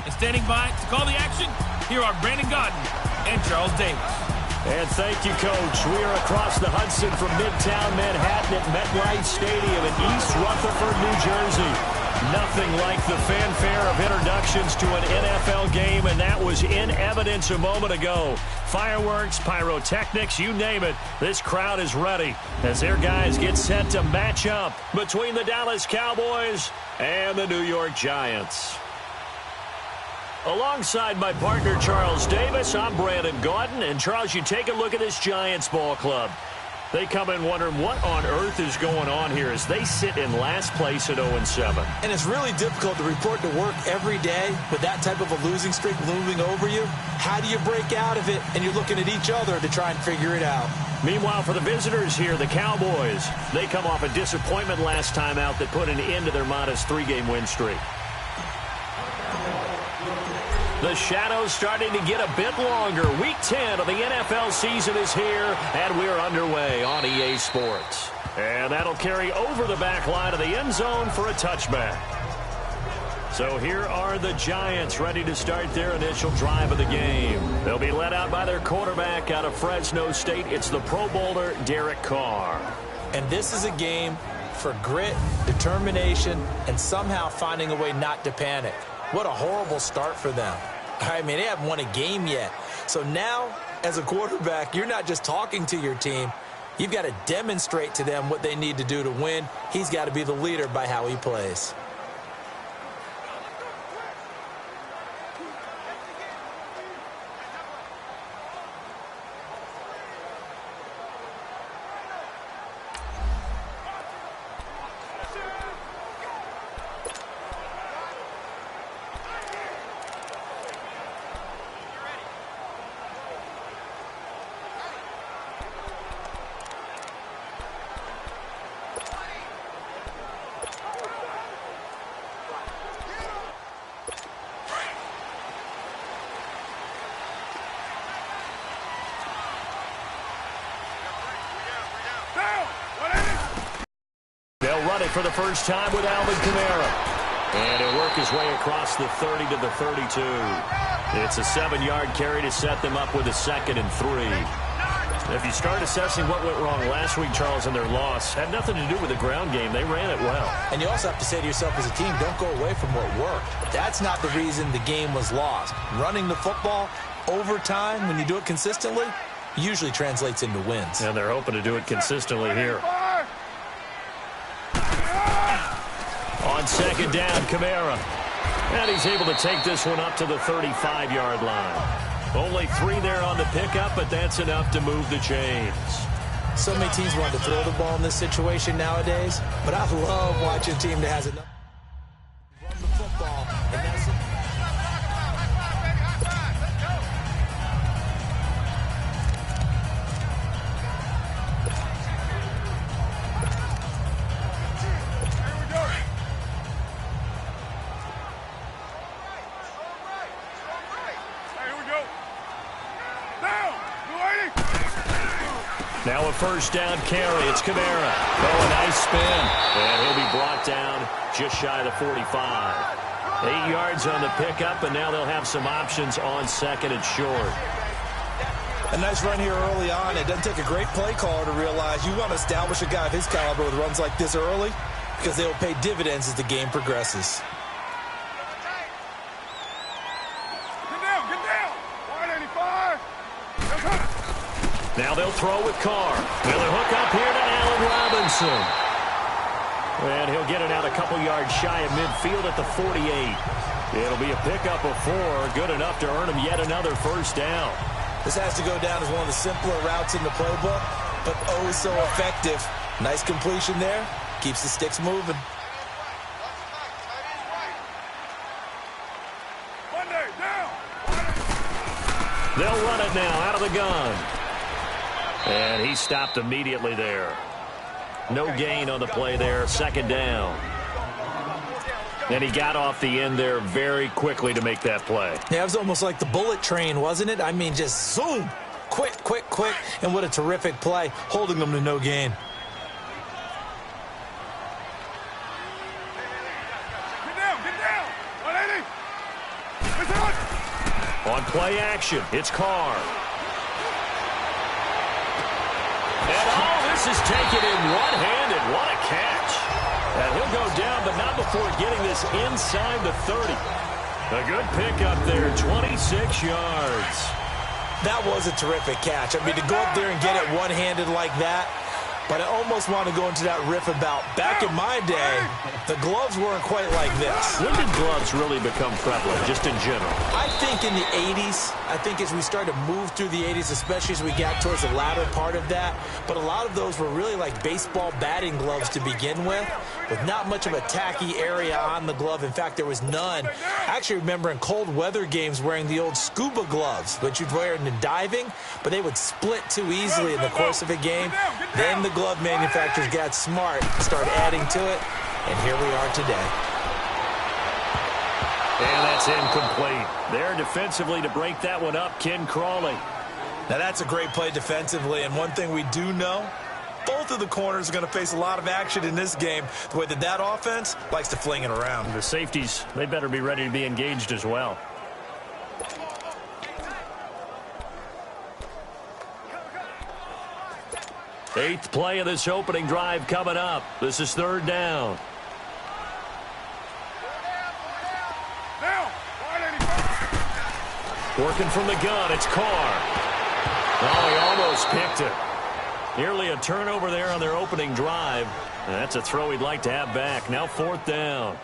And standing by to call the action, here are Brandon Gaudin and Charles Davis. And thank you, Coach. We are across the Hudson from Midtown Manhattan at MetLife Stadium in East Rutherford, New Jersey. Nothing like the fanfare of introductions to an NFL game, and that was in evidence a moment ago. Fireworks, pyrotechnics, you name it. This crowd is ready as their guys get set to match up between the Dallas Cowboys and the New York Giants. Alongside my partner, Charles Davis, I'm Brandon Gaudin. And, Charles, you take a look at this Giants ball club. They come in wondering what on earth is going on here as they sit in last place at 0-7. And it's really difficult to report to work every day with that type of a losing streak looming over you. How do you break out of it? And you're looking at each other to try and figure it out. Meanwhile, for the visitors here, the Cowboys, they come off a disappointment last time out that put an end to their modest 3-game win streak. The shadow's starting to get a bit longer. Week 10 of the NFL season is here, and we're underway on EA Sports. And that'll carry over the back line of the end zone for a touchback. So here are the Giants ready to start their initial drive of the game. They'll be led out by their quarterback out of Fresno State. It's the Pro Bowler, Derek Carr. And this is a game for grit, determination, and somehow finding a way not to panic. What a horrible start for them. I mean, they haven't won a game yet. So now, as a quarterback, you're not just talking to your team. You've got to demonstrate to them what they need to do to win. He's got to be the leader by how he plays. For the first time with Alvin Kamara. And he'll work his way across the 30 to the 32. It's a 7-yard carry to set them up with a 2nd and 3. If you start assessing what went wrong last week, Charles, in their loss, had nothing to do with the ground game. They ran it well. And you also have to say to yourself as a team, don't go away from what worked. That's not the reason the game was lost. Running the football over time, when you do it consistently, usually translates into wins. And they're hoping to do it consistently here. On 2nd down, Camara. And he's able to take this one up to the 35-yard line. Only 3 there on the pickup, but that's enough to move the chains. So many teams want to throw the ball in this situation nowadays, but I love watching a team that has enough run the football. And that's now a 1st down carry. It's Camara. Oh, a nice spin. And he'll be brought down just shy of the 45. 8 yards on the pickup, and now they'll have some options on 2nd and short. A nice run here early on. It doesn't take a great play caller to realize you want to establish a guy of his caliber with runs like this early because they will pay dividends as the game progresses. Now they'll throw with Carr. Will it hook up here to Allen Robinson? And he'll get it out a couple yards shy of midfield at the 48. It'll be a pickup of 4, good enough to earn him yet another 1st down. This has to go down as one of the simpler routes in the playbook, but oh so effective. Nice completion there. Keeps the sticks moving. They'll run it now out of the gun. And he stopped immediately there. No gain on the play there. 2nd down. And he got off the end there very quickly to make that play. Yeah, it was almost like the bullet train, wasn't it? I mean, just zoom. Quick, quick, quick. And what a terrific play, holding them to no gain. On play action, it's Carr. And this is taken in one-handed. What a catch. And he'll go down, but not before getting this inside the 30. A good pickup there, 26 yards. That was a terrific catch. I mean, to go up there and get it one-handed like that, but I almost want to go into that riff about back in my day, the gloves weren't quite like this. When did gloves really become prevalent, just in general? I think in the 80s. I think as we started to move through the 80s, especially as we got towards the latter part of that. But a lot of those were really like baseball batting gloves to begin with not much of a tacky area on the glove. In fact, there was none. I actually remember in cold weather games wearing the old scuba gloves, which you'd wear in the diving, but they would split too easily in the course of a game. Then the glove manufacturers got smart, started adding to it, and here we are today. And that's incomplete. There defensively to break that one up, Ken Crawley. Now that's a great play defensively, and one thing we do know, both of the corners are going to face a lot of action in this game, the way that offense likes to fling it around. The safeties, they better be ready to be engaged as well. Eighth play of this opening drive coming up. This is third down. Working from the gun, it's Carr. Oh, he almost picked it. Nearly a turnover there on their opening drive. And that's a throw he'd like to have back. Now fourth down.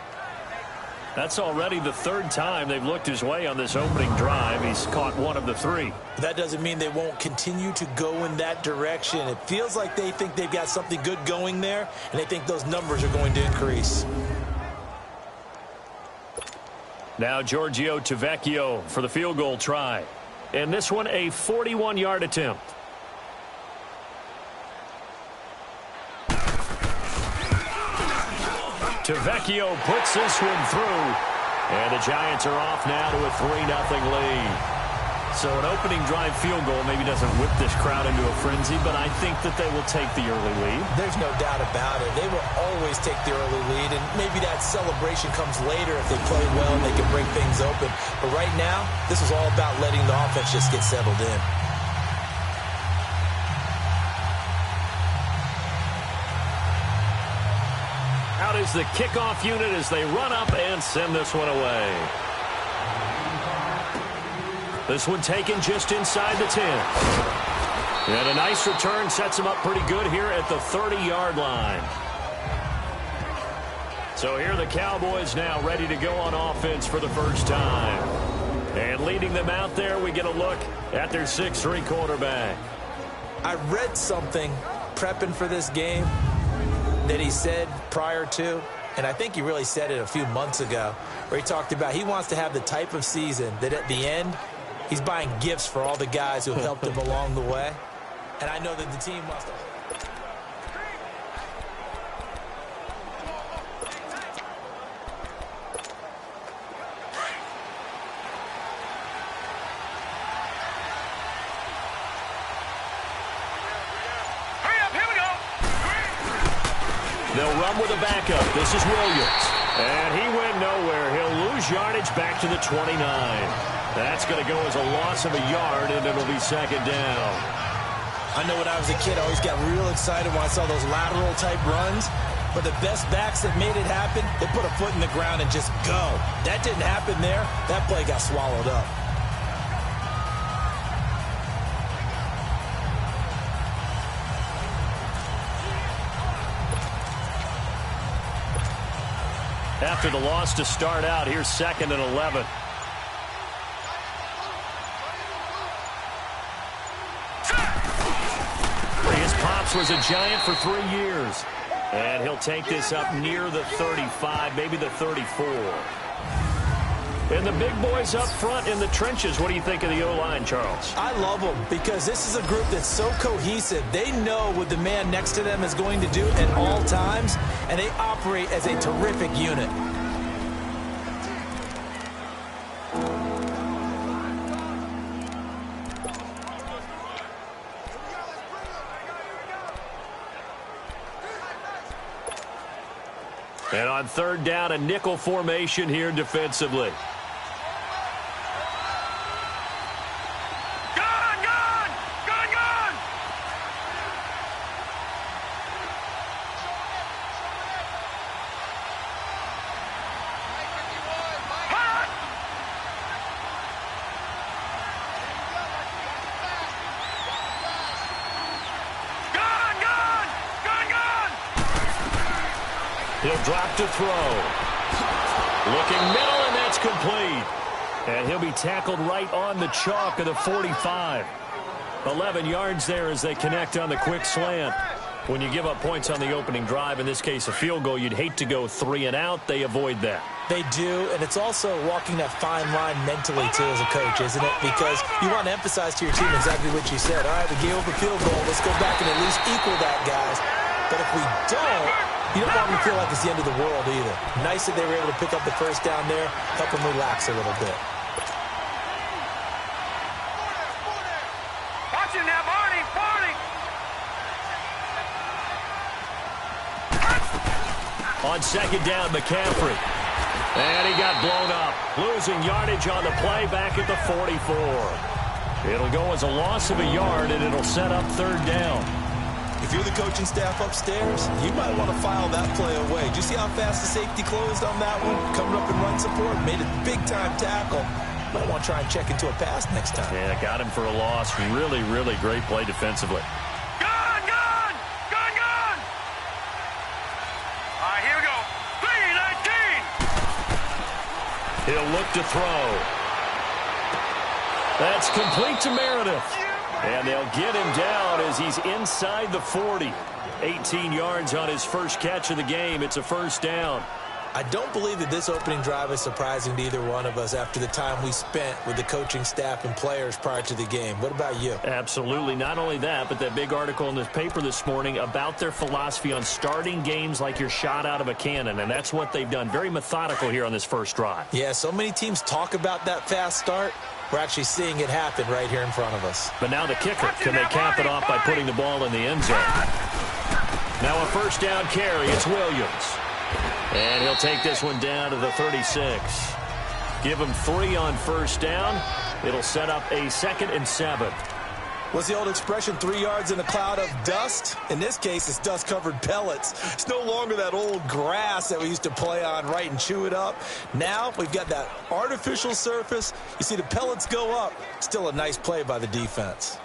That's already the third time they've looked his way on this opening drive. He's caught one of the three. That doesn't mean they won't continue to go in that direction. It feels like they think they've got something good going there, and they think those numbers are going to increase. Now Giorgio Tavecchio for the field goal try. And this one a 41-yard attempt. Tavecchio puts this one through. And the Giants are off now to a 3-0 lead. So an opening drive field goal maybe doesn't whip this crowd into a frenzy, but I think that they will take the early lead. There's no doubt about it. They will always take the early lead, and maybe that celebration comes later if they play well and they can break things open. But right now, this is all about letting the offense just get settled in. Out is the kickoff unit as they run up and send this one away. This one taken just inside the 10. And a nice return sets him up pretty good here at the 30-yard line. So here are the Cowboys now ready to go on offense for the first time. And leading them out there, we get a look at their 6'3" quarterback. I read something prepping for this game that he said prior to, and I think he really said it a few months ago, where he talked about he wants to have the type of season that at the end, he's buying gifts for all the guys who have helped him along the way. And I know that the team wants to... They'll run with a backup. This is Williams. And he went nowhere. He'll lose yardage back to the 29. That's going to go as a loss of a yard, and it'll be second down. I know when I was a kid, I always got real excited when I saw those lateral-type runs. But the best backs that made it happen, they put a foot in the ground and just go. That didn't happen there. That play got swallowed up. After the loss to start out, here's 2nd and 11. His pops was a Giant for 3 years. And he'll take this up near the 35, maybe the 34. And the big boys up front in the trenches. What do you think of the O-line, Charles? I love them because this is a group that's so cohesive. They know what the man next to them is going to do at all times, and they operate as a terrific unit. And on third down, a nickel formation here defensively. He'll drop to throw. Looking middle, and that's complete. And he'll be tackled right on the chalk of the 45. 11 yards there as they connect on the quick slant. When you give up points on the opening drive, in this case a field goal, you'd hate to go 3 and out. They avoid that. They do, and it's also walking that fine line mentally, too, as a coach, isn't it? Because you want to emphasize to your team exactly what you said. All right, we gave up a field goal. Let's go back and at least equal that, guys. But if we don't, you don't want them to feel like it's the end of the world either. Nice that they were able to pick up the first down there, help them relax a little bit. Watch it now, Barney, Barney. On second down, McCaffrey. And he got blown up. Losing yardage on the play back at the 44. It'll go as a loss of a yard, and it'll set up third down. If you're the coaching staff upstairs, you might want to file that play away. Did you see how fast the safety closed on that one? Coming up in run support, made a big-time tackle. Might want to try and check into a pass next time. Yeah, got him for a loss. Really, really great play defensively. Gone, gone, gone, gone. All right, here we go. 3-19. He'll look to throw. That's complete to Meredith. And they'll get him down as he's inside the 40. 18 yards on his first catch of the game. It's a first down. I don't believe that this opening drive is surprising to either one of us after the time we spent with the coaching staff and players prior to the game. What about you? Absolutely. Not only that, but that big article in this paper this morning about their philosophy on starting games like you're shot out of a cannon, and that's what they've done. Very methodical here on this first drive. Yeah, so many teams talk about that fast start. We're actually seeing it happen right here in front of us. But now the kicker. Can they cap it off by putting the ball in the end zone? Now a first down carry. It's Williams. And he'll take this one down to the 36. Give him 3 on first down. It'll set up a 2nd and 7. What's the old expression, 3 yards in a cloud of dust? In this case, it's dust-covered pellets. It's no longer that old grass that we used to play on, right, and chew it up. Now we've got that artificial surface. You see the pellets go up. Still a nice play by the defense.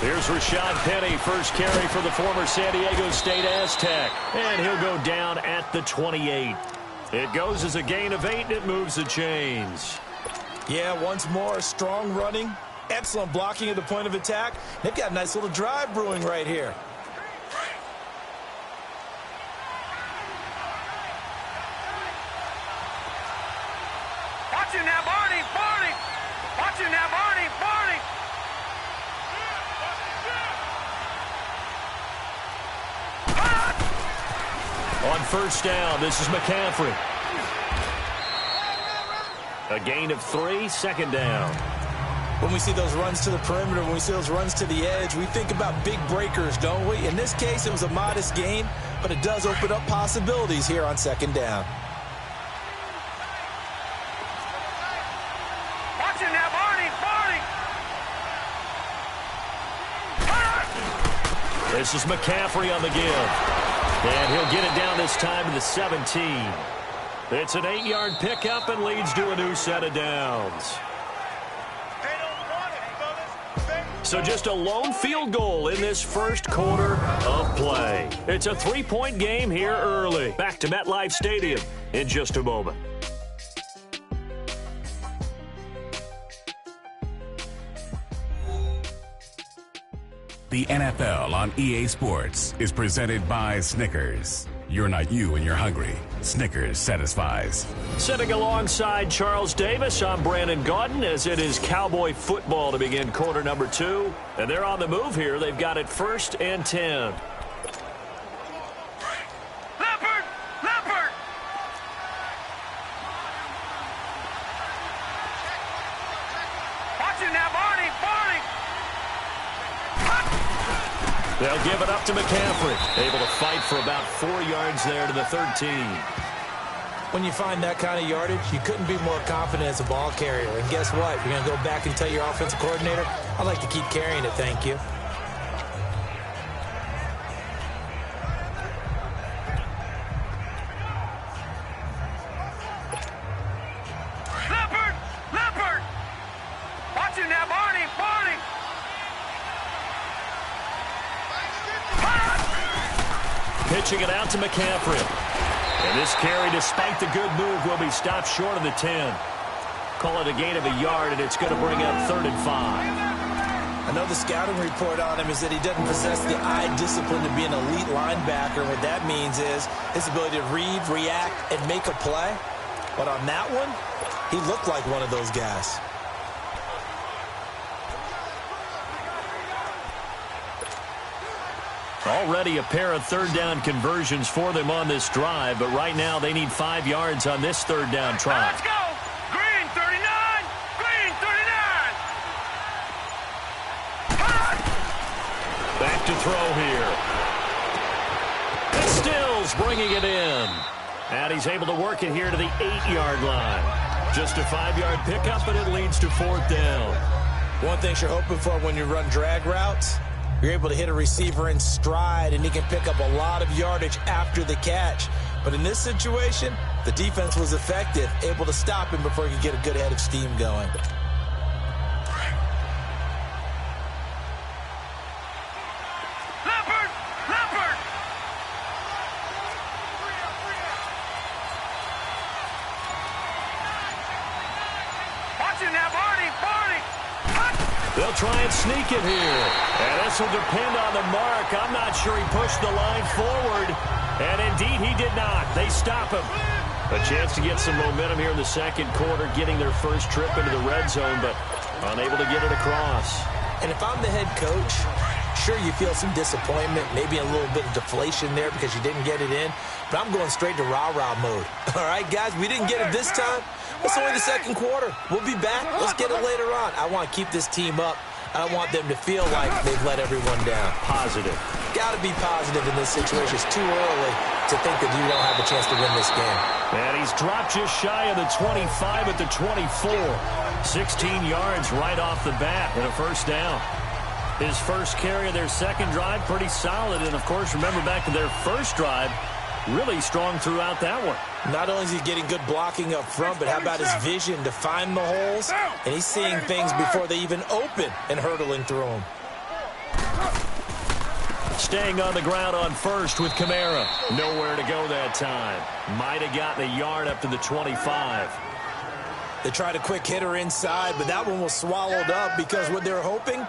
Here's Rashad Penny, first carry for the former San Diego State Aztec. And he'll go down at the 28. It goes as a gain of 8, and it moves the chains. Yeah, once more, strong running, excellent blocking at the point of attack. They've got a nice little drive brewing right here. Watch it now, Barney, Barney. Watch it now, Barney, Barney. On first down, this is McCaffrey. A gain of 3, second down. When we see those runs to the perimeter, when we see those runs to the edge, we think about big breakers, don't we? In this case, it was a modest gain, but it does open up possibilities here on second down. Watch it now, Barney, Barney. This is McCaffrey on the give. And he'll get it down this time to the 17. It's an 8-yard pickup and leads to a new set of downs. So just a lone field goal in this first quarter of play. It's a 3-point game here early. Back to MetLife Stadium in just a moment. The NFL on EA Sports is presented by Snickers. You're not you when you're hungry. Snickers satisfies. Sitting alongside Charles Davis, I'm Brandon Gaudin as it is Cowboy football to begin quarter number 2. And they're on the move here. They've got it 1st and 10. Leopard, Leopard. Watch it now, Barney, Barney. They'll give it up to McCaffrey. Able to fight for about 4 yards there to the 13. When you find that kind of yardage, you couldn't be more confident as a ball carrier. And guess what? You're going to go back and tell your offensive coordinator, I'd like to keep carrying it, thank you. Pitching it out to McCaffrey. And this carry, despite the good move, will be stopped short of the 10. Call it a gain of a yard, and it's going to bring up 3rd and 5. I know the scouting report on him is that he doesn't possess the eye discipline to be an elite linebacker. What that means is his ability to read, react, and make a play. But on that one, he looked like one of those guys. Already a pair of 3rd down conversions for them on this drive, but right now they need 5 yards on this 3rd down try. Let's go! Green 39! Green 39! Back to throw here. And Stills bringing it in. And he's able to work it here to the 8-yard line. Just a 5-yard pickup, and it leads to 4th down. One thing you're hoping for when you run drag routes, you're able to hit a receiver in stride, and he can pick up a lot of yardage after the catch. But in this situation, the defense was effective, able to stop him before he could get a good head of steam going. Leopard! Leopard! Watch it now, Barney! Barney! They'll try and sneak it here. And this will depend on the mark. I'm not sure he pushed the line forward. And indeed, he did not. They stop him. A chance to get some momentum here in the second quarter, getting their first trip into the red zone, but unable to get it across. And if I'm the head coach, sure, you feel some disappointment, maybe a little bit of deflation there because you didn't get it in. But I'm going straight to rah-rah mode. All right, guys, we didn't get it this time. It's only the second quarter. We'll be back. Let's get it later on. I want to keep this team up. I don't want them to feel like they've let everyone down. Positive. Got to be positive in this situation. It's too early to think that you don't have a chance to win this game. And he's dropped just shy of the 25 at the 24. 16 yards right off the bat and a 1st down. His first carry of their second drive, pretty solid. And, of course, remember back to their first drive, really strong throughout that one. Not only is he getting good blocking up front, but how about his vision to find the holes? And he's seeing things before they even open and hurdling through them. Staying on the ground on first with Camara. Nowhere to go that time. Might have gotten a yard up to the 25. They tried a quick hitter inside, but that one was swallowed up because what they're hoping,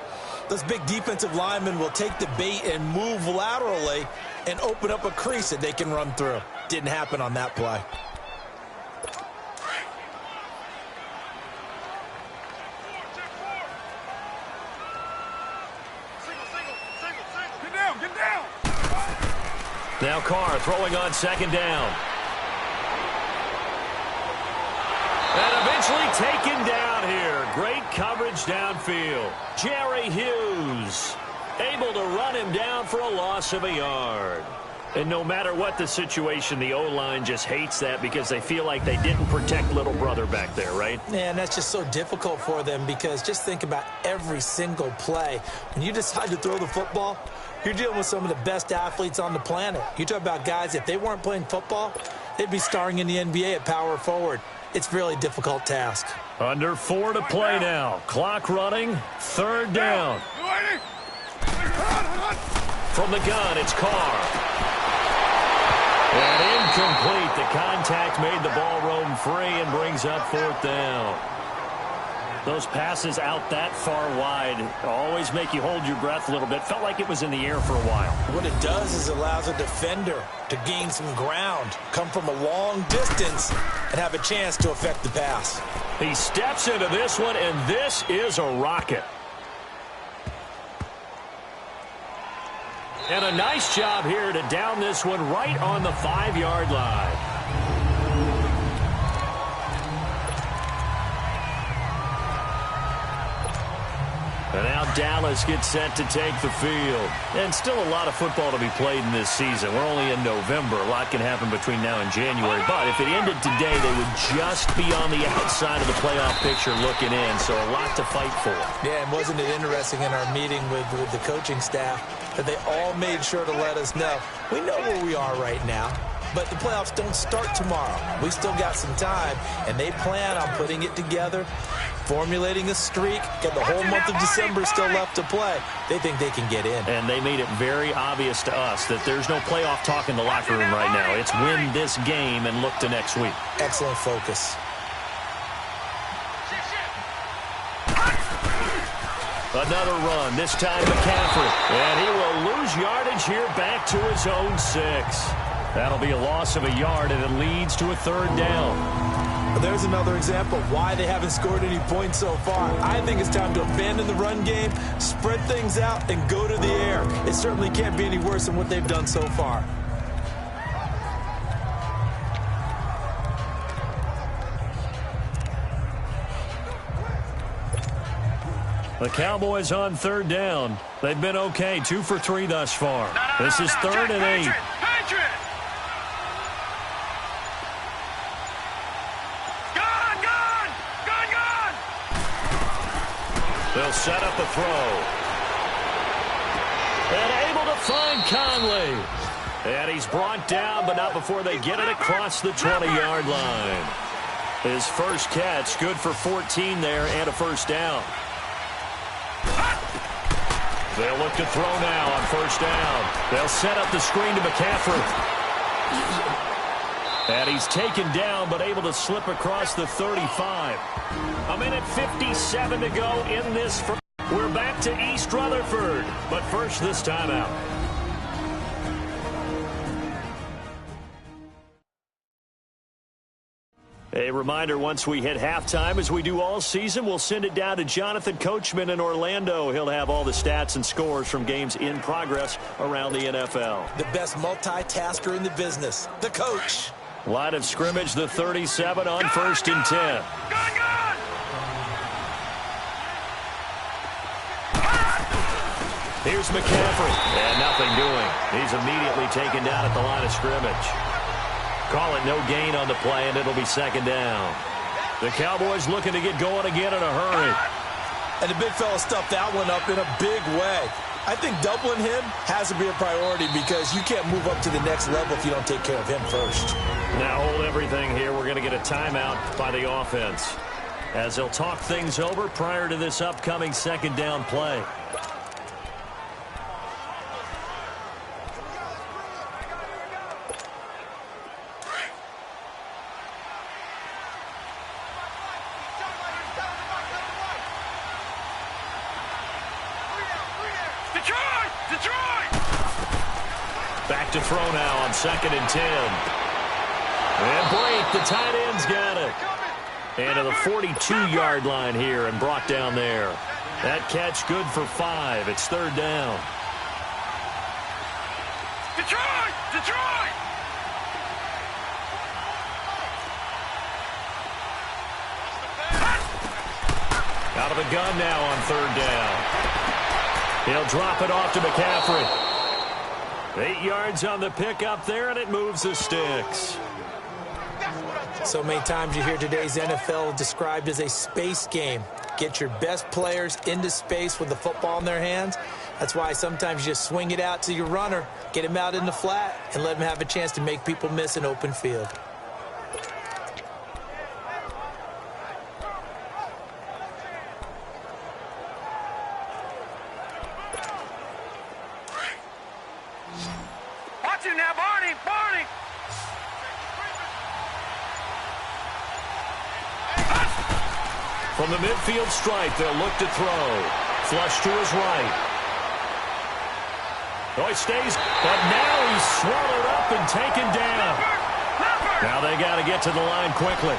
those big defensive linemen will take the bait and move laterally and open up a crease that they can run through. Didn't happen on that play. Get down! Now Carr throwing on 2nd down. And eventually taken down here. Great coverage downfield. Jerry Hughes able to run him down for a loss of a yard. And no matter what the situation, the O-line just hates that because they feel like they didn't protect little brother back there, right? Man, that's just so difficult for them because just think about every single play. When you decide to throw the football, you're dealing with some of the best athletes on the planet. You talk about guys, if they weren't playing football, they'd be starring in the NBA at power forward. It's a really difficult task. Under 4 to play now. Clock running. 3rd down. From the gun, it's Carr. And incomplete. The contact made the ball roam free and brings up 4th down. Those passes out that far wide always make you hold your breath a little bit. Felt like it was in the air for a while. What it does is it allows a defender to gain some ground, come from a long distance, and have a chance to affect the pass. He steps into this one, and this is a rocket. And a nice job here to down this one right on the 5-yard line. And now Dallas gets set to take the field. And still a lot of football to be played in this season. We're only in November. A lot can happen between now and January. But if it ended today, they would just be on the outside of the playoff picture looking in. So a lot to fight for. Yeah, and wasn't it interesting in our meeting with the coaching staff that they all made sure to let us know, we know where we are right now, but the playoffs don't start tomorrow. We still got some time, and they plan on putting it together formulating a streak, and the whole month of December still left to play. They think they can get in. And they made it very obvious to us that there's no playoff talk in the locker room right now. It's win this game and look to next week. Excellent focus. Another run, this time McCaffrey. And he will lose yardage here back to his own 6. That'll be a loss of a yard, and it leads to a 3rd down. There's another example of why they haven't scored any points so far. I think it's time to abandon the run game, spread things out, and go to the air. It certainly can't be any worse than what they've done so far. The Cowboys on 3rd down. They've been okay, 2 for 3 thus far. This is 3rd and 8. They'll set up the throw. And able to find Conley. And he's brought down, but not before they get it across the 20-yard line. His first catch, good for 14 there and a 1st down. They'll look to throw now on 1st down. They'll set up the screen to McCaffrey. And he's taken down, but able to slip across the 35. A minute 57 to go in this. We're back to East Rutherford, but first this timeout. A reminder, once we hit halftime, as we do all season, we'll send it down to Jonathan Coachman in Orlando. He'll have all the stats and scores from games in progress around the NFL. The best multitasker in the business, the coach. Line of scrimmage, the 37 on 1st and 10. Here's McCaffrey, and nothing doing. He's immediately taken down at the line of scrimmage. Call it no gain on the play, and it'll be 2nd down. The Cowboys looking to get going again in a hurry. And the big fella stuffed that one up in a big way. I think doubling him has to be a priority because you can't move up to the next level if you don't take care of him first. Now hold everything here. We're going to get a timeout by the offense as they'll talk things over prior to this upcoming 2nd down play. Back to throw now on 2nd and 10. And break, the tight end's got it. And to the 42-yard line here and brought down there. That catch good for 5. It's 3rd down. Detroit! Detroit! Out of the gun now on 3rd down. He'll drop it off to McCaffrey. 8 yards on the pickup there, and it moves the sticks. So many times you hear today's NFL described as a space game. Get your best players into space with the football in their hands. That's why sometimes you just swing it out to your runner, get him out in the flat, and let him have a chance to make people miss an open field. Watch him now, Barney! Barney! From the midfield stripe, they'll look to throw. Flush to his right. Oh, he stays, but now he's swallowed up and taken down. Now they got to get to the line quickly.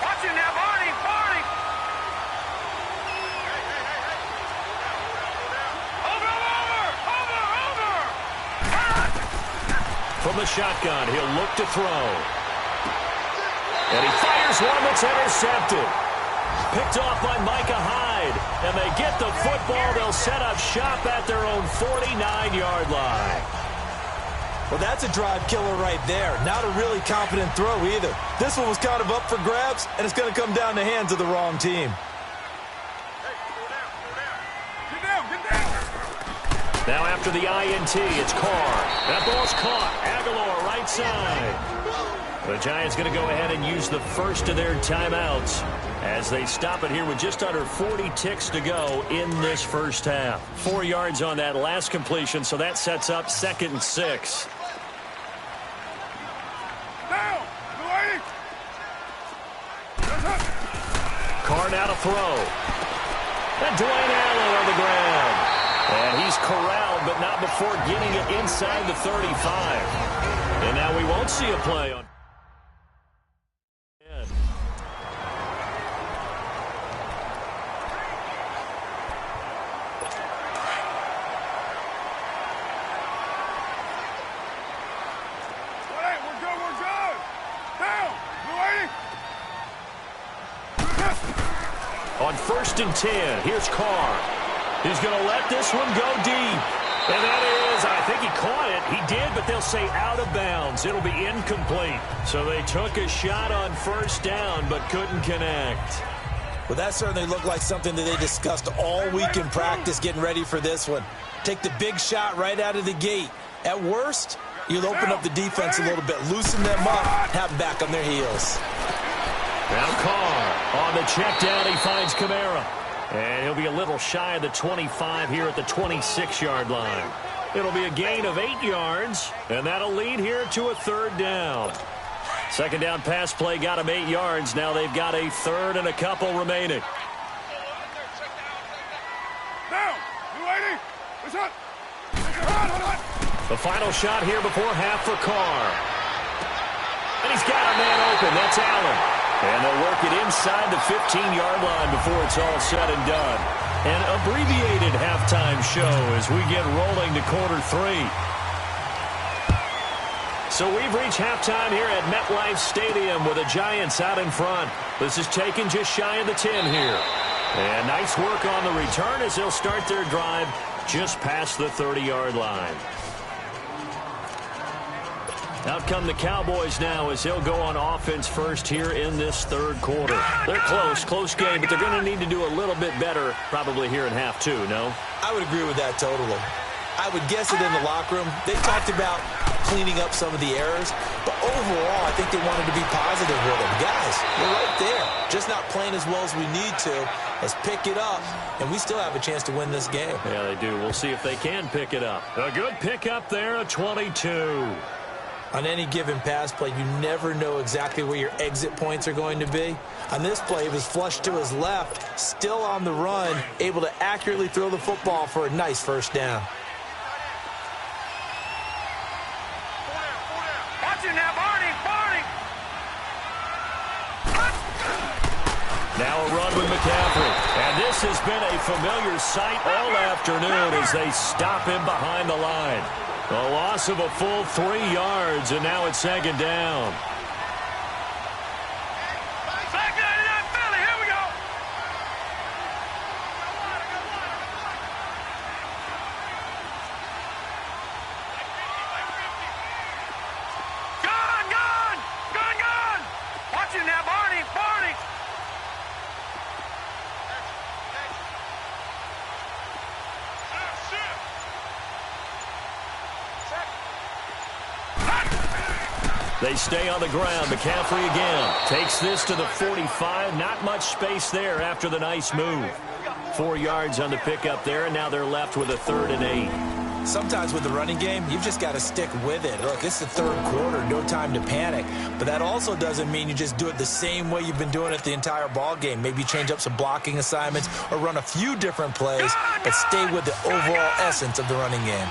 Watch him now, Barney! Barney! Over! From the shotgun, he'll look to throw. And he fires one that's intercepted. Picked off by Micah Hyde. And they get the football. They'll set up shop at their own 49-yard line. Well, that's a drive killer right there. Not a really confident throw either. This one was kind of up for grabs, and it's going to come down the hands of the wrong team. Now after the INT, it's Carr. That ball's caught. Aguilar right side. The Giants going to go ahead and use the first of their timeouts as they stop it here with just under 40 ticks to go in this first half. 4 yards on that last completion, so that sets up 2nd and 6. Carr now to throw. And Dwayne Allen on the ground. And he's corralled, but not before getting it inside the 35. And now we won't see a play on. On 1st and 10, here's Carr. He's going to let this one go deep. And that is, I think he caught it. He did, but they'll say out of bounds. It'll be incomplete. So they took a shot on 1st down, but couldn't connect. Well, that certainly looked like something that they discussed all week in practice getting ready for this one. Take the big shot right out of the gate. At worst, you'll open up the defense a little bit, loosen them up, have them back on their heels. Now Carr on the check down. He finds Camara. And he'll be a little shy of the 25 here at the 26-yard line. It'll be a gain of 8 yards, and that'll lead here to a 3rd down. 2nd down pass play got him 8 yards. Now they've got a 3rd and a couple remaining. The final shot here before half for Carr. And he's got a man open. That's Allen. And they'll work it inside the 15-yard line before it's all said and done. An abbreviated halftime show as we get rolling to quarter 3. So we've reached halftime here at MetLife Stadium with the Giants out in front. This is taken just shy of the 10 here. And nice work on the return as they'll start their drive just past the 30-yard line. Out come the Cowboys now as they'll go on offense first here in this 3rd quarter. They're close game, but they're going to need to do a little bit better probably here in half 2, no? I would agree with that totally. I would guess it in the locker room. They talked about cleaning up some of the errors, but overall I think they wanted to be positive with them. Guys, we're right there. Just not playing as well as we need to. Let's pick it up, and we still have a chance to win this game. Yeah, they do. We'll see if they can pick it up. A good pickup there, a 22. On any given pass play, you never know exactly where your exit points are going to be. On this play, it was flushed to his left, still on the run, able to accurately throw the football for a nice 1st down. Watch it now, Barney! Now a run with McCaffrey. And this has been a familiar sight all afternoon as they stop him behind the line. A loss of a full 3 yards, and now it's 2nd down. Philly, here we go. Gun! Watch it now, Barney! They stay on the ground. McCaffrey again takes this to the 45. Not much space there after the nice move. 4 yards on the pickup there, and now they're left with a 3rd and 8. Sometimes with the running game, you've just got to stick with it. Look, it's the 3rd quarter, no time to panic. But that also doesn't mean you just do it the same way you've been doing it the entire ball game. Maybe change up some blocking assignments or run a few different plays, but stay with the overall essence of the running game.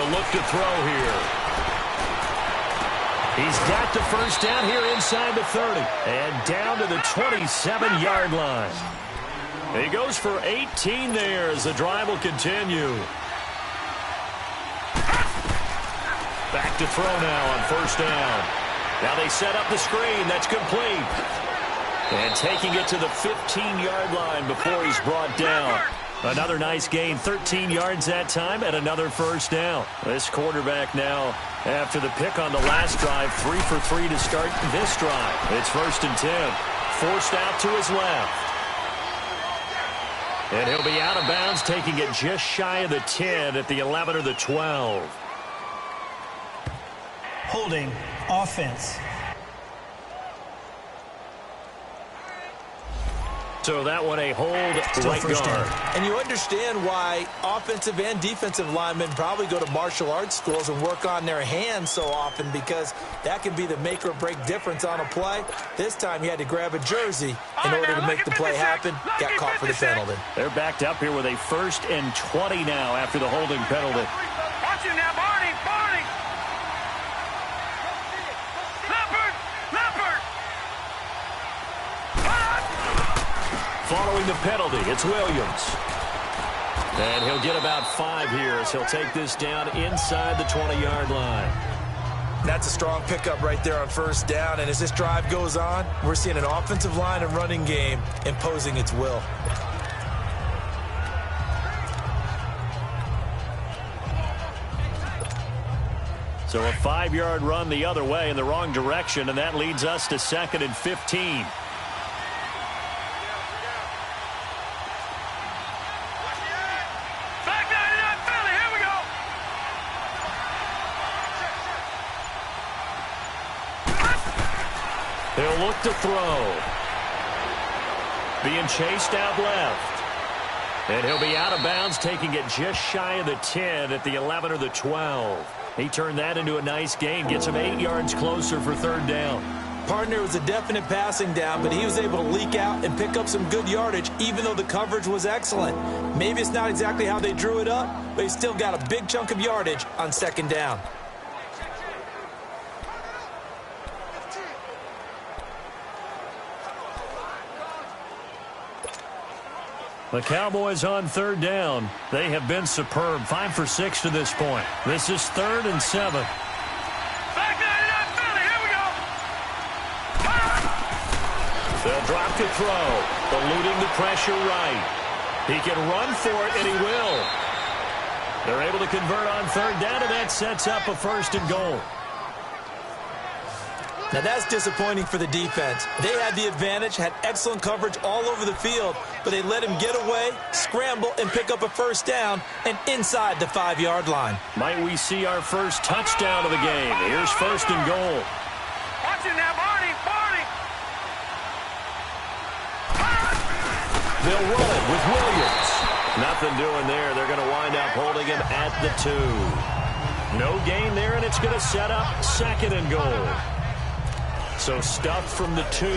Look to throw here. He's got the 1st down here inside the 30 and down to the 27-yard line. He goes for 18 there as the drive will continue. Back to throw now on 1st down. Now they set up the screen. That's complete. And taking it to the 15-yard line before he's brought down. Another nice gain, 13 yards that time, and another first down. This quarterback now, after the pick on the last drive, 3 for 3 to start this drive. It's 1st and 10. Forced out to his left. And he'll be out of bounds, taking it just shy of the 10 at the 11 or the 12. Holding offense. So that one a hold right guard. And you understand why offensive and defensive linemen probably go to martial arts schools and work on their hands so often, because that can be the make or break difference on a play. This time he had to grab a jersey in order to make the play happen. Got caught for the penalty. They're backed up here with a 1st and 20 now after the holding penalty. Watch you now, Barney. Barney. Leopard. Following the penalty, it's Williams. And he'll get about 5 here as he'll take this down inside the 20-yard line. That's a strong pickup right there on 1st down. And as this drive goes on, we're seeing an offensive line and running game imposing its will. So a 5-yard run the other way in the wrong direction, and that leads us to 2nd and 15. He'll look to throw. Being chased out left. And he'll be out of bounds, taking it just shy of the 10 at the 11 or the 12. He turned that into a nice gain, gets him 8 yards closer for 3rd down. Partner was a definite passing down, but he was able to leak out and pick up some good yardage, even though the coverage was excellent. Maybe it's not exactly how they drew it up, but he still got a big chunk of yardage on 2nd down. The Cowboys on 3rd down. They have been superb. 5 for 6 to this point. This is 3rd and 7. Back 99 Philly. Here we go. They'll drop to throw. Eluding the pressure right. He can run for it, and he will. They're able to convert on 3rd down, and that sets up a 1st and goal. Now that's disappointing for the defense. They had the advantage, had excellent coverage all over the field, but they let him get away, scramble, and pick up a 1st down and inside the 5-yard line. Might we see our first touchdown of the game? Here's 1st and goal. Watch it now, Barney. They'll run it with Williams. Nothing doing there. They're going to wind up holding him at the 2. No gain there, and it's going to set up 2nd and goal. So stuffed from the 2,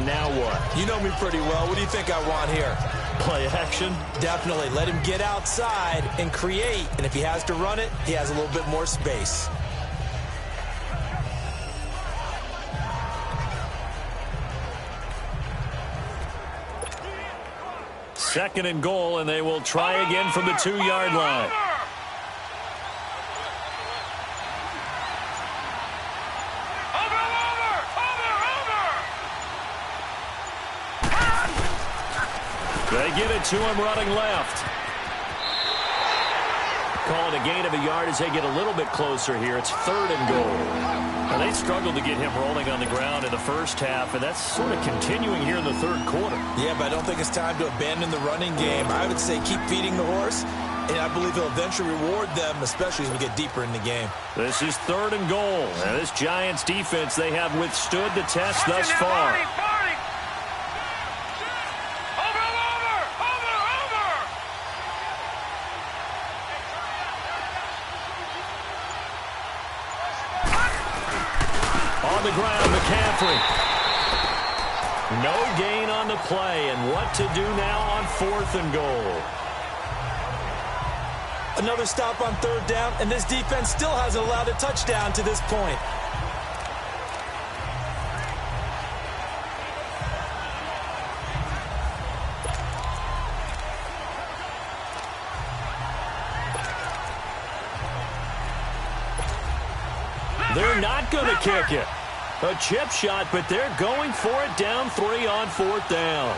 now what? You know me pretty well. What do you think I want here? Play action? Definitely. Let him get outside and create. And if he has to run it, he has a little bit more space. Second and goal, and they will try again from the 2-yard line. They give it to him running left. Call it a gain of a yard as they get a little bit closer here. It's 3rd and goal. And they struggled to get him rolling on the ground in the first half, and that's sort of continuing here in the 3rd quarter. Yeah, but I don't think it's time to abandon the running game. I would say keep feeding the horse, and I believe he'll eventually reward them, especially as we get deeper in the game. This is 3rd and goal. And this Giants defense, they have withstood the test thus far. On the ground, McCaffrey. No gain on the play, and what to do now on 4th and goal. Another stop on 3rd down, and this defense still hasn't allowed a touchdown to this point. They're not going to kick it. A chip shot, but they're going for it down 3 on 4th down.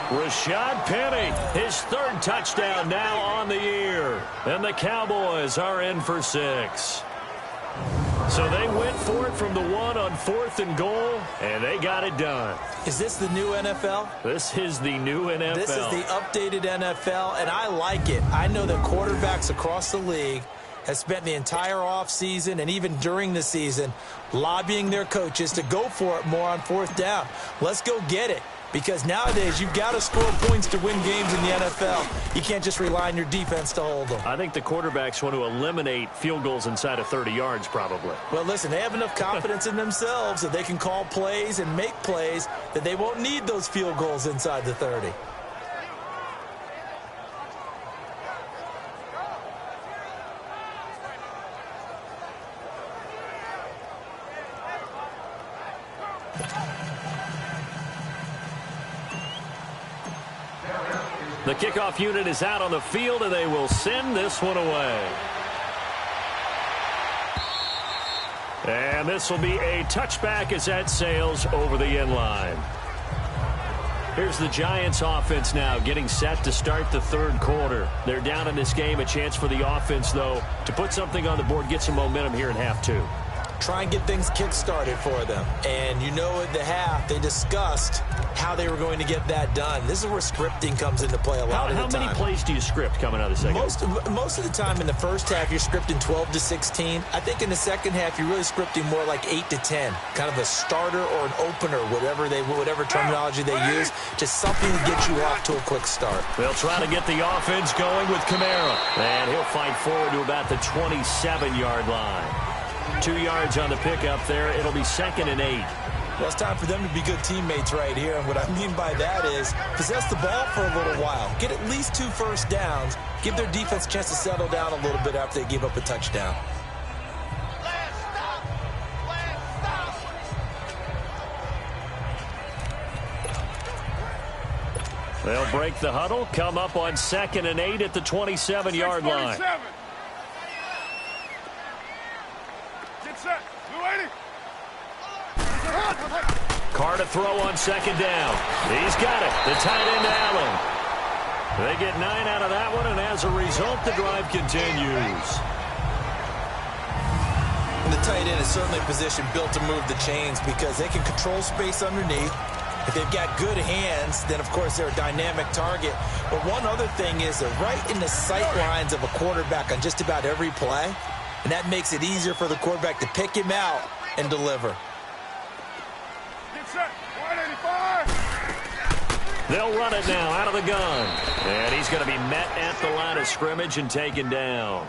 Rashad Penny, his third touchdown now on the year. And the Cowboys are in for 6. So they went for it from the 1 on 4th and goal, and they got it done. Is this the new NFL? This is the new NFL. This is the updated NFL, and I like it. I know that quarterbacks across the league have spent the entire offseason and even during the season lobbying their coaches to go for it more on 4th down. Let's go get it. Because nowadays, you've got to score points to win games in the NFL. You can't just rely on your defense to hold them. I think the quarterbacks want to eliminate field goals inside of 30 yards, probably. Well, listen, they have enough confidence in themselves that they can call plays and make plays that they won't need those field goals inside the 30. The kickoff unit is out on the field, and they will send this one away. And this will be a touchback as that sails over the end line. Here's the Giants offense now getting set to start the 3rd quarter. They're down in this game. A chance for the offense, though, to put something on the board, get some momentum here in half 2. Try and get things kick-started for them. And you know at the half, they discussed how they were going to get that done. This is where scripting comes into play a lot of the time. How many plays do you script coming out of the second? Most of the time in the first half, you're scripting 12 to 16. I think in the second half, you're really scripting more like 8 to 10. Kind of a starter or an opener, whatever terminology they use. Just something to get you off to a quick start. They'll try to get the offense going with Camara. And he'll fight forward to about the 27-yard line. 2 yards on the pickup there. It'll be 2nd and 8. Well, it's time for them to be good teammates right here. And what I mean by that is possess the ball for a little while. Get at least 2 first downs. Give their defense a chance to settle down a little bit after they give up a touchdown. They'll break the huddle, come up on 2nd and 8 at the 27-yard line. Carr to throw on 2nd down. He's got it. The tight end Allen. They get 9 out of that one, and as a result, the drive continues. And the tight end is certainly a position built to move the chains because they can control space underneath. If they've got good hands, then, of course, they're a dynamic target. But one other thing is they're right in the sight lines of a quarterback on just about every play, and that makes it easier for the quarterback to pick him out and deliver. They'll run it now out of the gun. And he's going to be met at the line of scrimmage and taken down.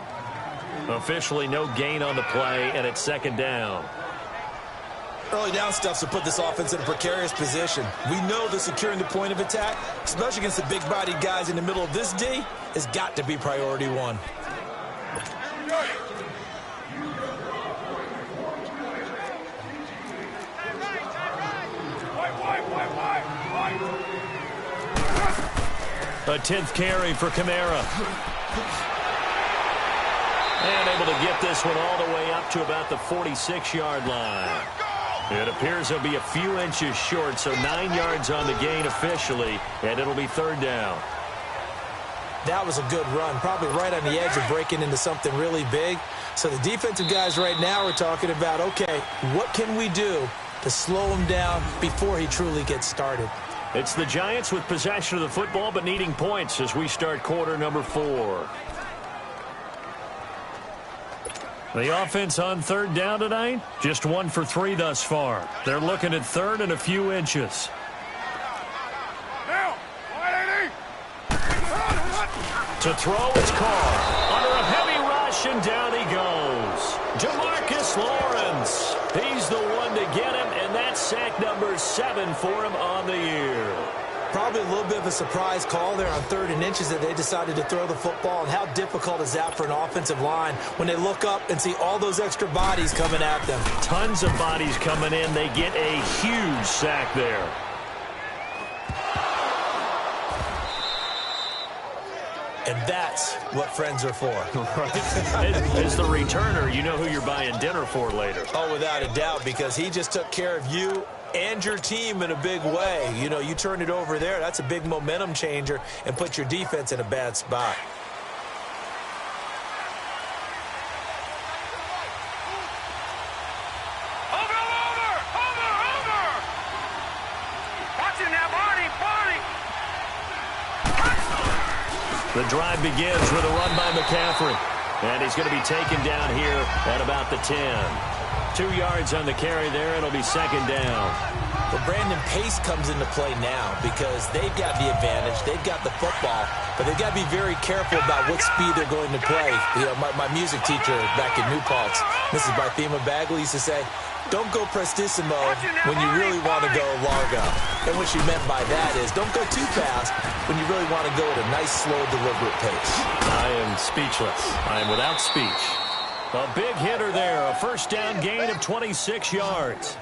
Officially no gain on the play, and it's 2nd down. Early down stuff to put this offense in a precarious position. We know that securing the point of attack, especially against the big-bodied guys in the middle of this D, has got to be priority 1. A 10th carry for Camara. And able to get this one all the way up to about the 46-yard line. It appears he'll be a few inches short, so 9 yards on the gain officially, and it'll be 3rd down. That was a good run, probably right on the edge of breaking into something really big. So the defensive guys right now are talking about, okay, what can we do to slow him down before he truly gets started? It's the Giants with possession of the football but needing points as we start quarter number 4. The offense on 3rd down tonight, just 1 for 3 thus far. They're looking at 3rd and a few inches. To throw, it's Carr. Under a heavy rush, and down he goes. Jamarcus Lawrence. He's the one to get him, and that's sack number 7 for him on the year. Probably a little bit of a surprise call there on 3rd and inches that they decided to throw the football. And how difficult is that for an offensive line when they look up and see all those extra bodies coming at them? Tons of bodies coming in. They get a huge sack there. And that's what friends are for. Right. As the returner, you know who you're buying dinner for later. Oh, without a doubt, because he just took care of you and your team in a big way. You know, you turn it over there, that's a big momentum changer and put your defense in a bad spot. The drive begins with a run by McCaffrey. And he's going to be taken down here at about the 10. 2 yards on the carry there. It'll be second down. But Brandon, pace comes into play now because they've got the advantage. They've got the football. But they've got to be very careful about what speed they're going to play. You know, my music teacher back in New Paltz, Mrs. Barthema Bagley, used to say, don't go prestissimo when you really want to go largo. And what she meant by that is don't go too fast when you really want to go at a nice, slow, deliberate pace. I am speechless. I am without speech. A big hitter there. A first down gain of 26 yards.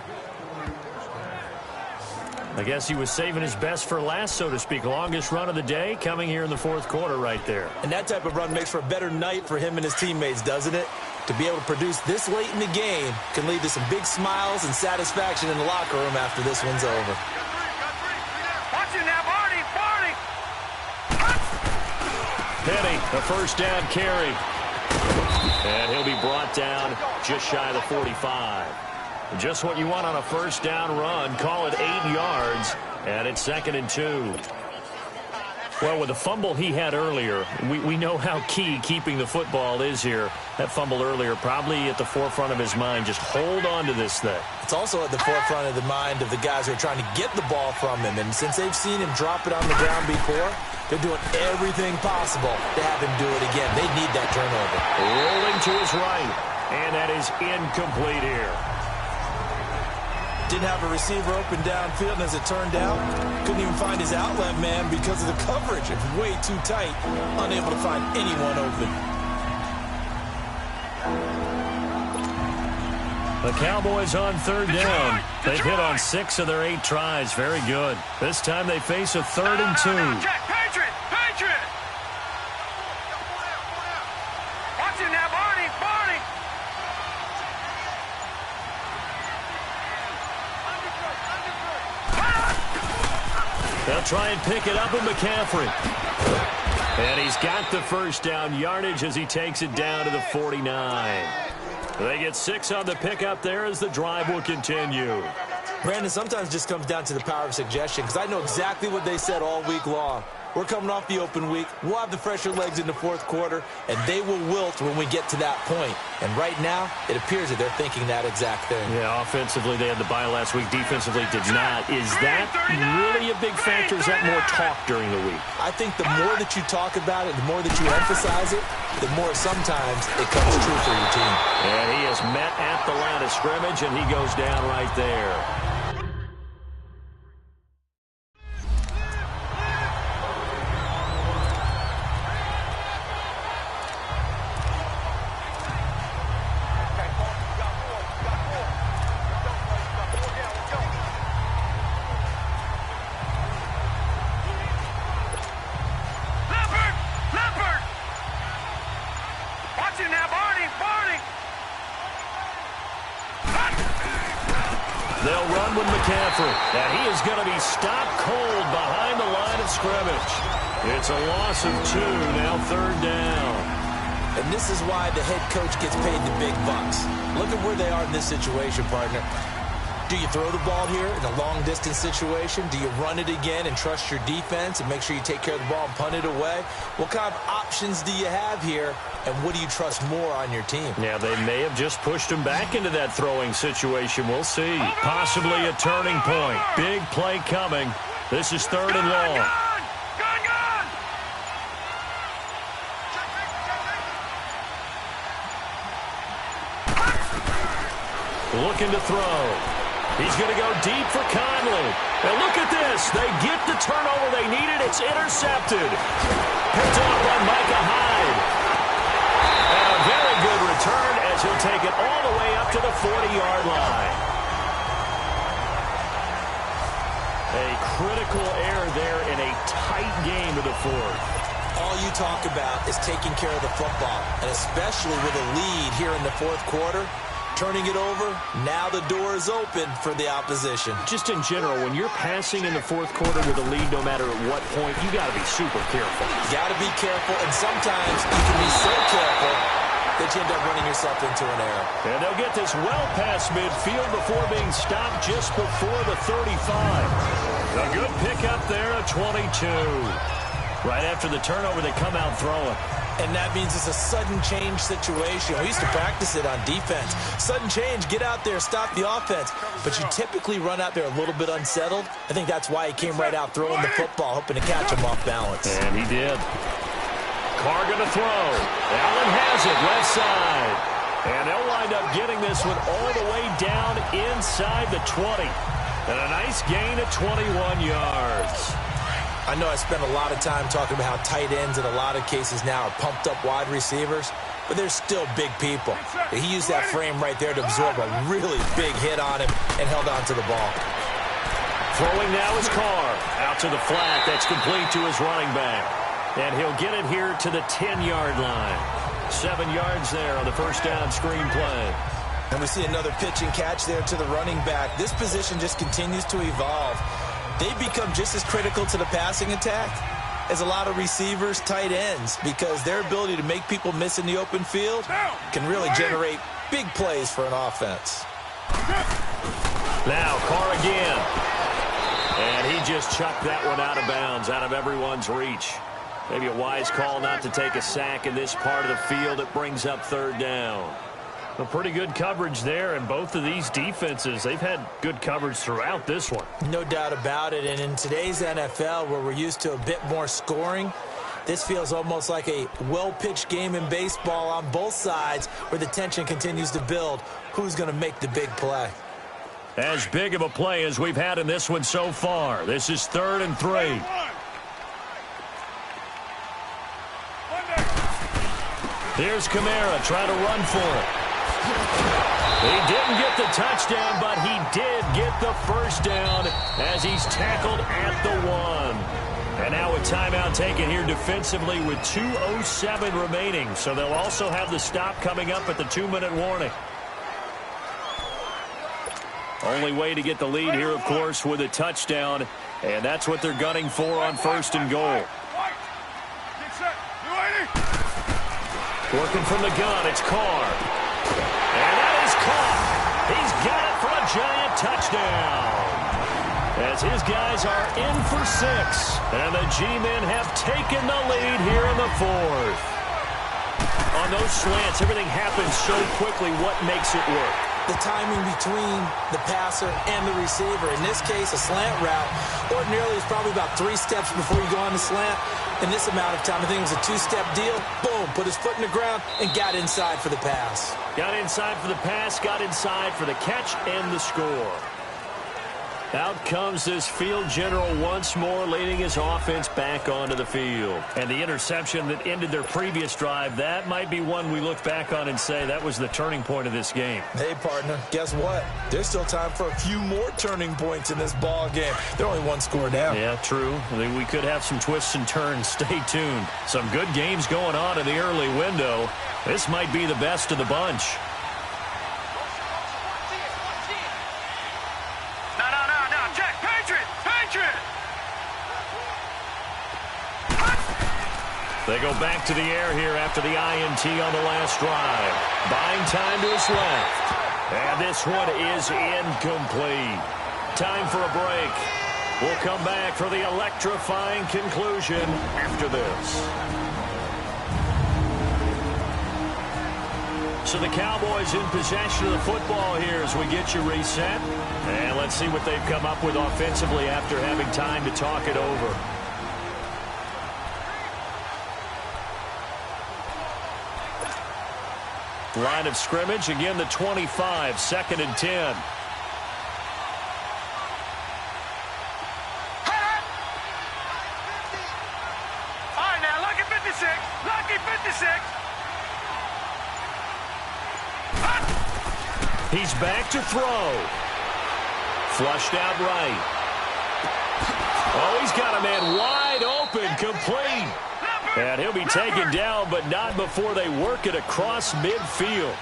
I guess he was saving his best for last, so to speak. Longest run of the day coming here in the fourth quarter right there. And that type of run makes for a better night for him and his teammates, doesn't it? To be able to produce this late in the game can lead to some big smiles and satisfaction in the locker room after this one's over. Watch it now, Barney, Barney. Penny, a first down carry. And he'll be brought down just shy of the 45. Just what you want on a first down run. Call it 8 yards, and it's 2nd and 2. Well, with the fumble he had earlier, we know how key keeping the football is here. That fumble earlier probably at the forefront of his mind. Just hold on to this thing. It's also at the forefront of the mind of the guys who are trying to get the ball from him. And since they've seen him drop it on the ground before, they're doing everything possible to have him do it again. They need that turnover. Rolling to his right, and that is incomplete here. Didn't have a receiver open downfield, and as it turned out, couldn't even find his outlet man because of the coverage. It was way too tight, unable to find anyone open. The Cowboys on third down. They've hit on 6 of their 8 tries. Very good. This time they face a 3rd and 2. Patriot! Patriot! Watch it now, Barney, Barney. They'll try and pick it up with McCaffrey. And he's got the first down yardage as he takes it down to the 49. They get 6 on the pickup there as the drive will continue. Brandon, sometimes it just comes down to the power of suggestion, because I know exactly what they said all week long. We're coming off the open week. We'll have the fresher legs in the fourth quarter, and they will wilt when we get to that point. And right now, it appears that they're thinking that exact thing. Yeah, offensively, they had the bye last week. Defensively, did not. Is that really a big factor? Is that more talk during the week? I think the more that you talk about it, the more that you emphasize it, the more sometimes it comes true for your team. And he is met at the line of scrimmage, and he goes down right there. They'll run with McCaffrey, and he is going to be stopped cold behind the line of scrimmage. It's a loss of 2, now 3rd down. And this is why the head coach gets paid the big bucks. Look at where they are in this situation, partner. Do you throw the ball here in a long-distance situation? Do you run it again and trust your defense and make sure you take care of the ball and punt it away? What kind of options do you have here, and what do you trust more on your team? Yeah, they may have just pushed him back into that throwing situation. We'll see. Possibly a turning point. Big play coming. This is 3rd and long. Looking to throw. He's going to go deep for Conley. And look at this. They get the turnover they needed. It's intercepted. Picked off by Micah Hyde. And a very good return as he'll take it all the way up to the 40-yard line. A critical error there in a tight game of the 4th. All you talk about is taking care of the football, and especially with a lead here in the 4th quarter. turning it over. Now the door is open for the opposition. Just in general, when you're passing in the fourth quarter with a lead, no matter at what point, you got to be super careful. Got to be careful, and sometimes you can be so careful that you end up running yourself into an error. And they'll get this well past midfield before being stopped just before the 35. A good pickup there at 22. Right after the turnover, they come out throwing. And that means it's a sudden change situation. We used to practice it on defense. Sudden change, get out there, stop the offense. But you typically run out there a little bit unsettled. I think that's why he came right out throwing the football, hoping to catch him off balance. And he did. Carr going to throw. Allen has it, left side. And they'll wind up getting this one all the way down inside the 20. And a nice gain of 21 yards. I know I spent a lot of time talking about how tight ends in a lot of cases now are pumped up wide receivers, but they're still big people. He used that frame right there to absorb a really big hit on him and held on to the ball. Throwing now is Carr. Out to the flat. That's complete to his running back. And he'll get it here to the 10-yard line. 7 yards there on the first down screen play. And we see another pitch and catch there to the running back. This position just continues to evolve. They become just as critical to the passing attack as a lot of receivers, tight ends, because their ability to make people miss in the open field can really generate big plays for an offense. Now Carr again. And he just chucked that one out of bounds, out of everyone's reach. Maybe a wise call not to take a sack in this part of the field. It brings up third down. A pretty good coverage there, and both of these defenses, they've had good coverage throughout this one. No doubt about it, and in today's NFL, where we're used to a bit more scoring, this feels almost like a well-pitched game in baseball on both sides, where the tension continues to build. Who's going to make the big play? As big of a play as we've had in this one so far. This is 3rd and 3. Here's Camara trying to run for it. He didn't get the touchdown, but he did get the first down as he's tackled at the 1. And now a timeout taken here defensively with 2:07 remaining. So they'll also have the stop coming up at the 2-minute warning. Only way to get the lead here, of course, with a touchdown. And that's what they're gunning for on 1st and goal. Working from the gun, it's Carr. And that is caught. He's got it for a giant touchdown. As his guys are in for 6. And the G-men have taken the lead here in the 4th. On those slants, everything happens so quickly. What makes it work? The timing between the passer and the receiver. In this case, a slant route. Ordinarily, it's probably about 3 steps before you go on the slant. In this amount of time, I think it was a 2-step deal. Boom, put his foot in the ground and got inside for the pass. Got inside for the pass, got inside for the catch and the score. Out comes this field general once more, leading his offense back onto the field. And the interception that ended their previous drive, that might be one we look back on and say that was the turning point of this game. Hey, partner, guess what? There's still time for a few more turning points in this ball game. They're only 1 score down. Yeah, true. We could have some twists and turns. Stay tuned. Some good games going on in the early window. This might be the best of the bunch. They go back to the air here after the INT on the last drive. Buying time to his left. And this one is incomplete. Time for a break. We'll come back for the electrifying conclusion after this. So the Cowboys in possession of the football here as we get you reset. And let's see what they've come up with offensively after having time to talk it over. Line of scrimmage, again the 25, 2nd and 10. All right, now, lucky 56. Lucky 56. He's back to throw. Flushed out right. Oh, he's got a man wide open, complete. And he'll be taken down, but not before they work it across midfield.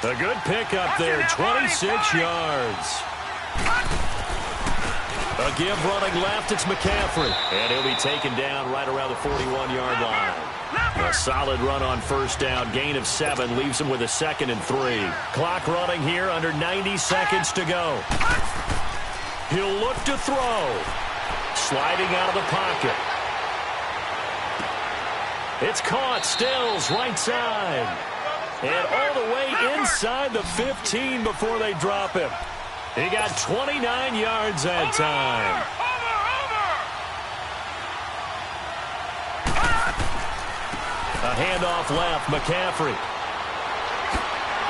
A good pickup there, 26 yards. A give running left, it's McCaffrey. And he'll be taken down right around the 41-yard line. A solid run on first down. Gain of 7 leaves him with a 2nd and 3. Clock running here, under 90 seconds to go. He'll look to throw. Sliding out of the pocket. It's caught. Stills, right side. And all the way inside the 15 before they drop him. He got 29 yards that time. A handoff left, McCaffrey.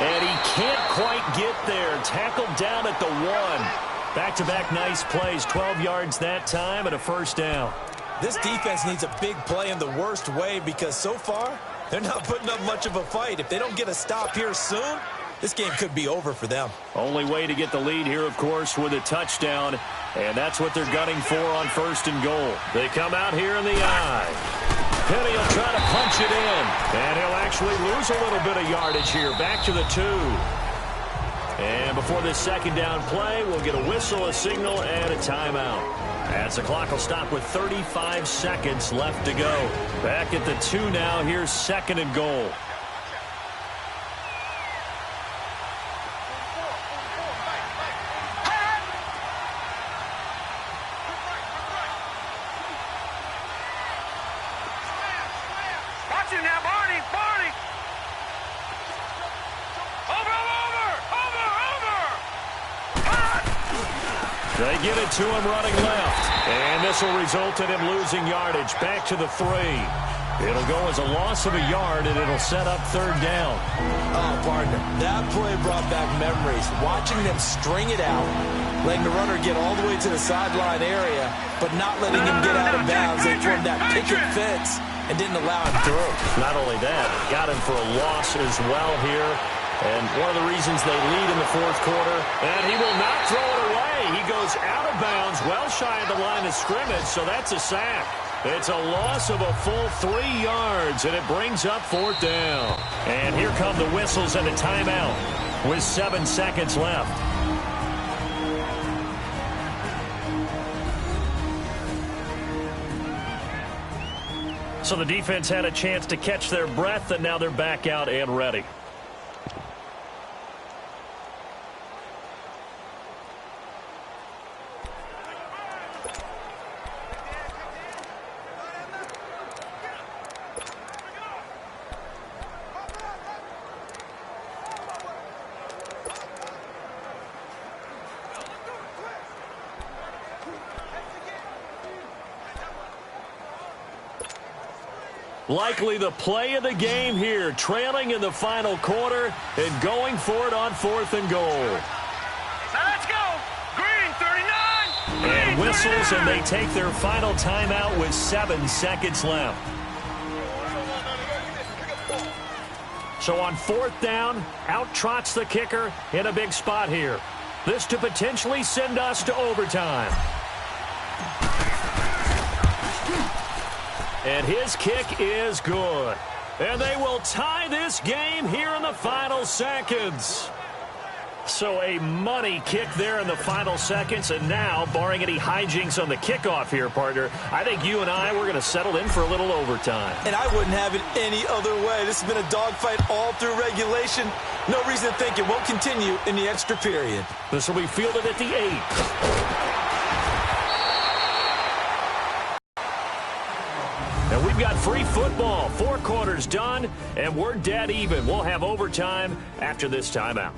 And he can't quite get there. Tackled down at the 1. Back-to-back nice plays, 12 yards that time and a first down. This defense needs a big play in the worst way because so far, they're not putting up much of a fight. If they don't get a stop here soon, this game could be over for them. Only way to get the lead here, of course, with a touchdown. And that's what they're gunning for on 1st and goal. They come out here in the eye. Penny will try to punch it in. And he'll actually lose a little bit of yardage here. Back to the 2. And before this 2nd down play, we'll get a whistle, a signal, and a timeout. As the clock will stop with 35 seconds left to go. Back at the 2 now. Here's 2nd and goal. They get it to him running left. And this will result in him losing yardage. Back to the 3. It'll go as a loss of a yard, and it'll set up 3rd down. Oh, partner, that play brought back memories. Watching them string it out, letting the runner get all the way to the sideline area, but not letting him get out of bounds. They formed that picket fence and didn't allow him through. Not only that, got him for a loss as well here. And one of the reasons they lead in the 4th quarter. And he will not throw it away. He goes out of bounds, well shy of the line of scrimmage, so that's a sack. It's a loss of a full 3 yards, and it brings up 4th down. And here come the whistles and a timeout with 7 seconds left. So the defense had a chance to catch their breath, and now they're back out and ready. Likely the play of the game here, trailing in the final quarter and going for it on 4th and goal. Now let's go. Green 39. And Green, whistles, 39. and they take their final timeout with 7 seconds left. So on 4th down, out trots the kicker in a big spot here. This to potentially send us to overtime. And his kick is good. And they will tie this game here in the final seconds. So a money kick there in the final seconds. And now, barring any hijinks on the kickoff here, partner, I think you and I, we're going to settle in for a little overtime. And I wouldn't have it any other way. This has been a dogfight all through regulation. No reason to think it won't continue in the extra period. This will be fielded at the 8. And we've got free football. 4 quarters done, and we're dead even. We'll have overtime after this timeout.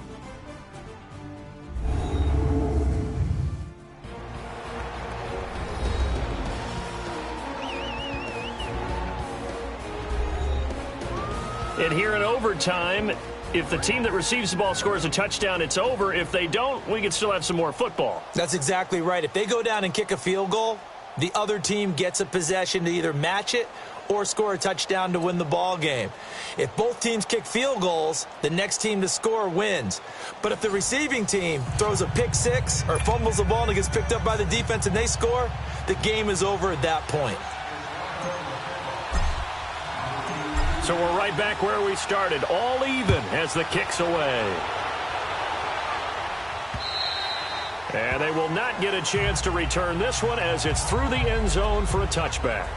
And here in overtime, if the team that receives the ball scores a touchdown, it's over. If they don't, we can still have some more football. That's exactly right. If they go down and kick a field goal, the other team gets a possession to either match it or score a touchdown to win the ball game. If both teams kick field goals, the next team to score wins. But if the receiving team throws a pick six or fumbles the ball and it gets picked up by the defense and they score, the game is over at that point. So we're right back where we started, all even as the kick's away. And they will not get a chance to return this one as it's through the end zone for a touchback.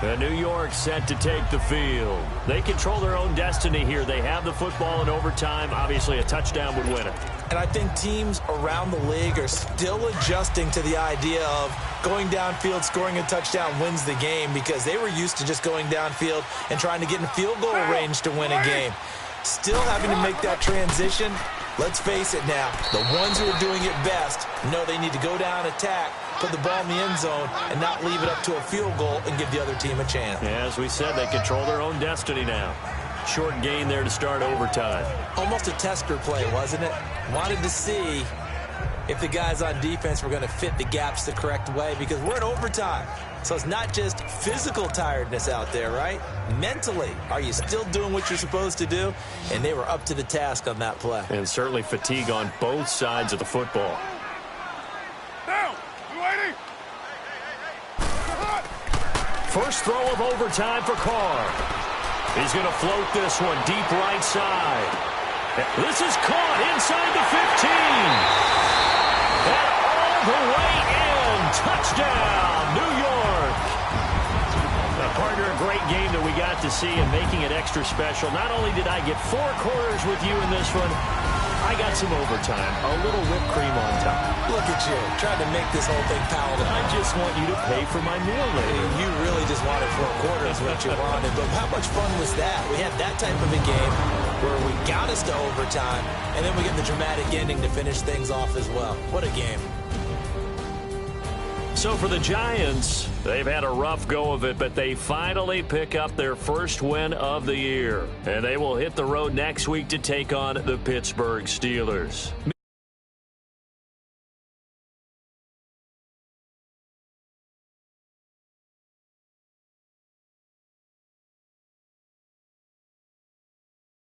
And New York set to take the field. They control their own destiny here. They have the football in overtime. Obviously, a touchdown would win it. And I think teams around the league are still adjusting to the idea of going downfield, scoring a touchdown wins the game, because they were used to just going downfield and trying to get in field goal range to win a game. Still having to make that transition. Let's face it now, the ones who are doing it best know they need to go down, attack, put the ball in the end zone, and not leave it up to a field goal and give the other team a chance. Yeah, as we said, they control their own destiny now. Short gain there to start overtime. Almost a tester play, wasn't it? Wanted to see if the guys on defense were going to fit the gaps the correct way, because we're in overtime. So it's not just physical tiredness out there, right? Mentally, are you still doing what you're supposed to do? And they were up to the task on that play. And certainly fatigue on both sides of the football. Now, you waiting? First throw of overtime for Carr. He's going to float this one deep right side. This is caught inside the 15. And all the way in. Touchdown, New York. Partner, a great game that we got to see and making it extra special. Not only did I get 4 quarters with you in this one, I got some overtime, a little whipped cream on top. Look at you, trying to make this whole thing palatable. I just want you to pay for my meal later. You really just wanted 4 quarters what you wanted, but how much fun was that? We had that type of a game where we got us to overtime, and then we get the dramatic ending to finish things off as well. What a game. So for the Giants, they've had a rough go of it, but they finally pick up their first win of the year. And they will hit the road next week to take on the Pittsburgh Steelers.